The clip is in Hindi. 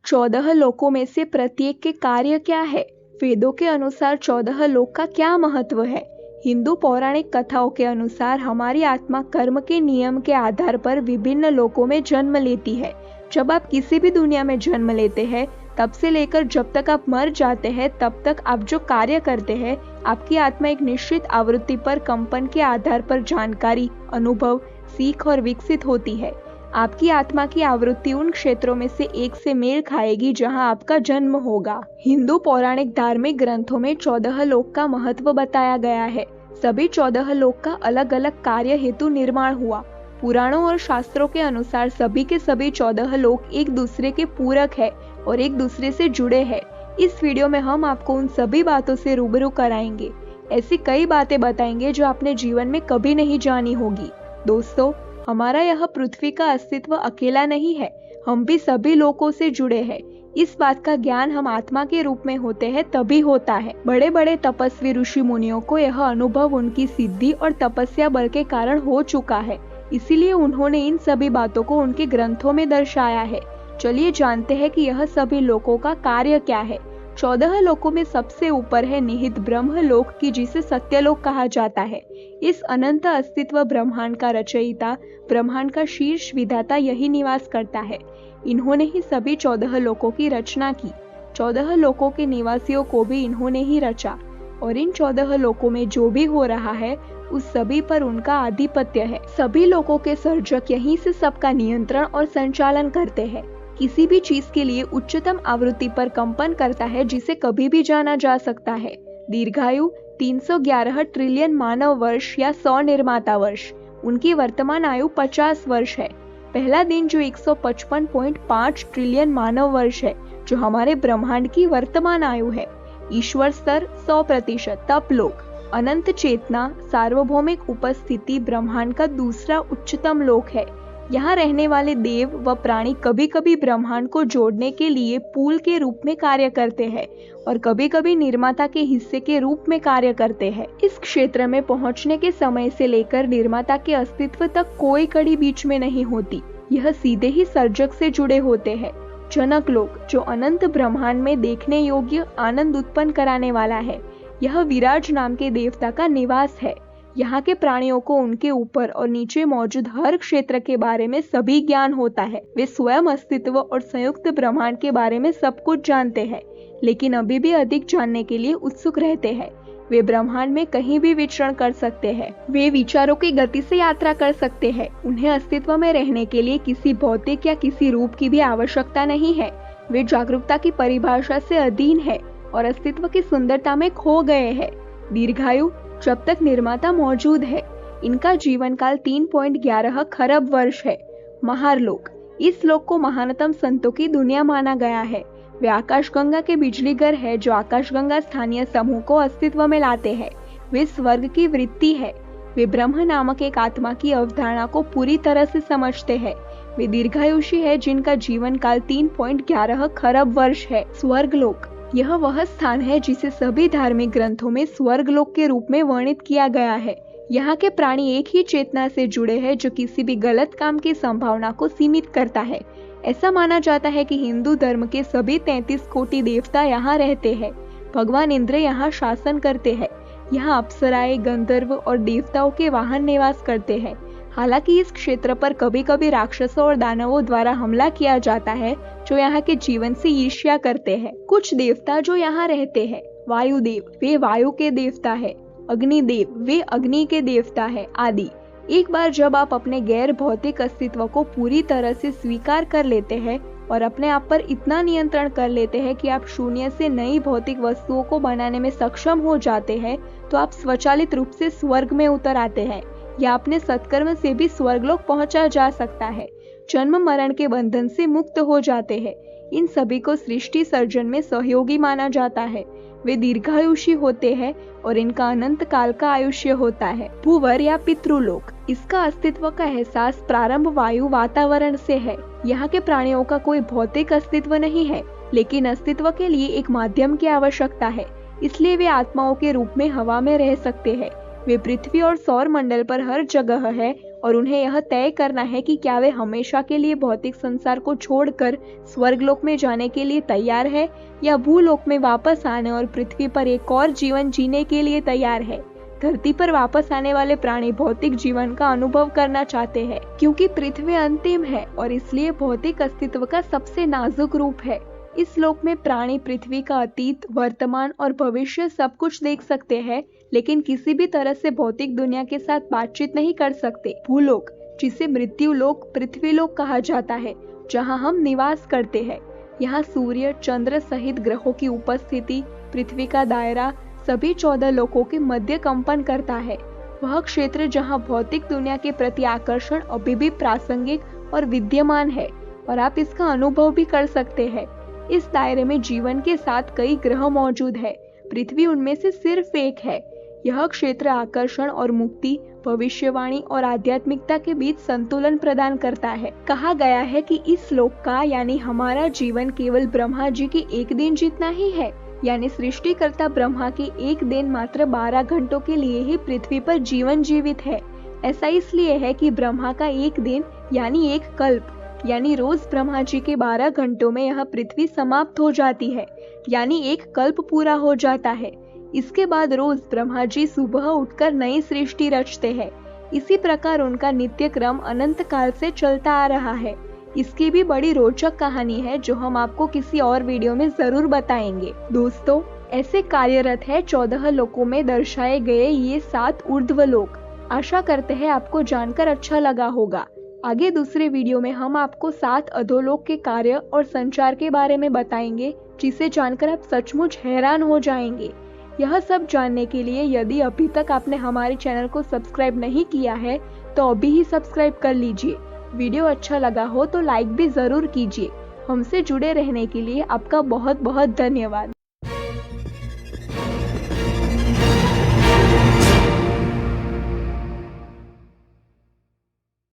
14 लोकों में से प्रत्येक के कार्य क्या है? वेदों के अनुसार 14 लोक का क्या महत्व है? हिंदू पौराणिक कथाओं के अनुसार हमारी आत्मा कर्म के नियम के आधार पर विभिन्न लोकों में जन्म लेती है। जब आप किसी भी दुनिया में जन्म लेते हैं, तब से लेकर जब तक आप मर जाते हैं, तब तक आप जो कार्य करते हैं, आपकी आत्मा एक निश्चित आवृत्ति पर कंपन के आधार पर जानकारी, अनुभव, सीख और विकसित होती है। आपकी आत्मा की आवृत्ति उन क्षेत्रों में से एक से मेल खाएगी जहां आपका जन्म होगा। हिंदू पौराणिक धार्मिक ग्रंथों में 14 लोक का महत्व बताया गया है। सभी 14 लोक का अलग अलग कार्य हेतु निर्माण हुआ। पुराणों और शास्त्रों के अनुसार सभी के सभी 14 लोक एक दूसरे के पूरक है और एक दूसरे से जुड़े हैं। इस वीडियो में हम आपको उन सभी बातों से रूबरू कराएंगे। ऐसी कई बातें बताएंगे जो आपने जीवन में कभी नहीं जानी होगी। दोस्तों, हमारा यह पृथ्वी का अस्तित्व अकेला नहीं है, हम भी सभी लोकों से जुड़े हैं। इस बात का ज्ञान हम आत्मा के रूप में होते हैं तभी होता है। बड़े बड़े तपस्वी ऋषि मुनियों को यह अनुभव उनकी सिद्धि और तपस्या बल के कारण हो चुका है, इसीलिए उन्होंने इन सभी बातों को उनके ग्रंथों में दर्शाया है। चलिए जानते हैं कि यह सभी लोकों का कार्य क्या है। 14 लोकों में सबसे ऊपर है निहित ब्रह्म लोक की, जिसे सत्यलोक कहा जाता है। इस अनंत अस्तित्व ब्रह्मांड का रचयिता, ब्रह्मांड का शीर्ष विधाता यही निवास करता है। इन्होंने ही सभी 14 लोकों की रचना की। 14 लोकों के निवासियों को भी इन्होंने ही रचा और इन 14 लोकों में जो भी हो रहा है उस सभी पर उनका आधिपत्य है। सभी लोकों के सर्जक यहीं से सबका नियंत्रण और संचालन करते हैं। किसी भी चीज के लिए उच्चतम आवृत्ति पर कंपन करता है, जिसे कभी भी जाना जा सकता है। दीर्घायु 311 ट्रिलियन मानव वर्ष या 100 निर्माता वर्ष। उनकी वर्तमान आयु 50 वर्ष है। पहला दिन जो 155.5 ट्रिलियन मानव वर्ष है, जो हमारे ब्रह्मांड की वर्तमान आयु है। ईश्वर स्तर 100%। तप लोक, अनंत चेतना, सार्वभौमिक उपस्थिति ब्रह्मांड का दूसरा उच्चतम लोक है। यहाँ रहने वाले देव व प्राणी कभी कभी ब्रह्मांड को जोड़ने के लिए पुल के रूप में कार्य करते हैं और कभी कभी निर्माता के हिस्से के रूप में कार्य करते हैं। इस क्षेत्र में पहुँचने के समय से लेकर निर्माता के अस्तित्व तक कोई कड़ी बीच में नहीं होती। यह सीधे ही सर्जक से जुड़े होते हैं। जनक लोक, जो अनंत ब्रह्मांड में देखने योग्य आनंद उत्पन्न कराने वाला है, यह विराज नाम के देवता का निवास है। यहाँ के प्राणियों को उनके ऊपर और नीचे मौजूद हर क्षेत्र के बारे में सभी ज्ञान होता है। वे स्वयं अस्तित्व और संयुक्त ब्रह्मांड के बारे में सब कुछ जानते हैं, लेकिन अभी भी अधिक जानने के लिए उत्सुक रहते हैं। वे ब्रह्मांड में कहीं भी विचरण कर सकते हैं। वे विचारों की गति से यात्रा कर सकते हैं। उन्हें अस्तित्व में रहने के लिए किसी भौतिक या किसी रूप की भी आवश्यकता नहीं है। वे जागरूकता की परिभाषा से अधीन है और अस्तित्व की सुंदरता में खो गए हैं। दीर्घायु, जब तक निर्माता मौजूद है। इनका जीवन काल 3.11 खरब वर्ष है। महारलोक, इस लोक को महानतम संतों की दुनिया माना गया है। वे आकाशगंगा के बिजलीघर है, जो आकाशगंगा स्थानीय समूह को अस्तित्व में लाते हैं। वे स्वर्ग की वृत्ति है। वे ब्रह्म नामक एक आत्मा की अवधारणा को पूरी तरह से समझते हैं। वे दीर्घायुषी है, जिनका जीवन काल 3.11 खरब वर्ष है। स्वर्गलोक, यह वह स्थान है जिसे सभी धार्मिक ग्रंथों में स्वर्गलोक के रूप में वर्णित किया गया है। यहाँ के प्राणी एक ही चेतना से जुड़े हैं, जो किसी भी गलत काम की संभावना को सीमित करता है। ऐसा माना जाता है कि हिंदू धर्म के सभी 33 कोटि देवता यहाँ रहते हैं। भगवान इंद्र यहाँ शासन करते हैं। यहाँ अप्सराएं, गंधर्व और देवताओं के वाहन निवास करते हैं। हालांकि इस क्षेत्र पर कभी कभी राक्षसों और दानवों द्वारा हमला किया जाता है, जो यहाँ के जीवन से ईर्ष्या करते हैं। कुछ देवता जो यहाँ रहते हैं: वायुदेव, वे वायु के देवता है। अग्निदेव, वे अग्नि के देवता है, आदि। एक बार जब आप अपने गैर भौतिक अस्तित्व को पूरी तरह से स्वीकार कर लेते हैं और अपने आप पर इतना नियंत्रण कर लेते हैं कि आप शून्य से नई भौतिक वस्तुओं को बनाने में सक्षम हो जाते हैं, तो आप स्वचालित रूप से स्वर्ग में उतर आते हैं, या अपने सत्कर्म से भी स्वर्गलोक पहुंचा जा सकता है। जन्म मरण के बंधन से मुक्त हो जाते हैं। इन सभी को सृष्टि सर्जन में सहयोगी माना जाता है। वे दीर्घायुषी होते हैं और इनका अनंत काल का आयुष्य होता है। भूवर या पितृलोक, इसका अस्तित्व का एहसास प्रारंभ वायु वातावरण से है। यहाँ के प्राणियों का कोई भौतिक अस्तित्व नहीं है, लेकिन अस्तित्व के लिए एक माध्यम की आवश्यकता है, इसलिए वे आत्माओं के रूप में हवा में रह सकते हैं। वे पृथ्वी और सौर मंडल पर हर जगह है और उन्हें यह तय करना है कि क्या वे हमेशा के लिए भौतिक संसार को छोड़कर स्वर्गलोक में जाने के लिए तैयार है या भूलोक में वापस आने और पृथ्वी पर एक और जीवन जीने के लिए तैयार है। धरती पर वापस आने वाले प्राणी भौतिक जीवन का अनुभव करना चाहते हैं, क्योंकि पृथ्वी अंतिम है और इसलिए भौतिक अस्तित्व का सबसे नाजुक रूप है। इस लोक में प्राणी पृथ्वी का अतीत, वर्तमान और भविष्य सब कुछ देख सकते हैं, लेकिन किसी भी तरह से भौतिक दुनिया के साथ बातचीत नहीं कर सकते। भूलोक, जिसे मृत्यु लोक, पृथ्वी लोक कहा जाता है, जहाँ हम निवास करते हैं। यहाँ सूर्य, चंद्र सहित ग्रहों की उपस्थिति, पृथ्वी का दायरा सभी 14 लोकों के मध्य कंपन करता है। वह क्षेत्र जहाँ भौतिक दुनिया के प्रति आकर्षण अभी भी प्रासंगिक और विद्यमान है और आप इसका अनुभव भी कर सकते हैं। इस दायरे में जीवन के साथ कई ग्रह मौजूद है, पृथ्वी उनमें से सिर्फ एक है। यह क्षेत्र आकर्षण और मुक्ति, भविष्यवाणी और आध्यात्मिकता के बीच संतुलन प्रदान करता है। कहा गया है कि इस लोक का यानी हमारा जीवन केवल ब्रह्मा जी की एक दिन जितना ही है, यानी सृष्टिकर्ता ब्रह्मा की एक दिन मात्र 12 घंटों के लिए ही पृथ्वी पर जीवन जीवित है। ऐसा इसलिए है कि ब्रह्मा का एक दिन यानी एक कल्प, यानी रोज ब्रह्मा जी के 12 घंटों में यह पृथ्वी समाप्त हो जाती है, यानी एक कल्प पूरा हो जाता है। इसके बाद रोज ब्रह्मा जी सुबह उठकर नई सृष्टि रचते हैं। इसी प्रकार उनका नित्य क्रम अनंत काल से चलता आ रहा है। इसकी भी बड़ी रोचक कहानी है जो हम आपको किसी और वीडियो में जरूर बताएंगे। दोस्तों, ऐसे कार्यरत है 14 लोकों में दर्शाए गए ये 7 ऊर्ध्व लोक। आशा करते हैं आपको जानकर अच्छा लगा होगा। आगे दूसरे वीडियो में हम आपको 7 अधोलोक के कार्य और संचार के बारे में बताएंगे, जिसे जानकर आप सचमुच हैरान हो जाएंगे। यह सब जानने के लिए यदि अभी तक आपने हमारे चैनल को सब्सक्राइब नहीं किया है तो अभी ही सब्सक्राइब कर लीजिए। वीडियो अच्छा लगा हो तो लाइक भी जरूर कीजिए। हमसे जुड़े रहने के लिए आपका बहुत बहुत धन्यवाद।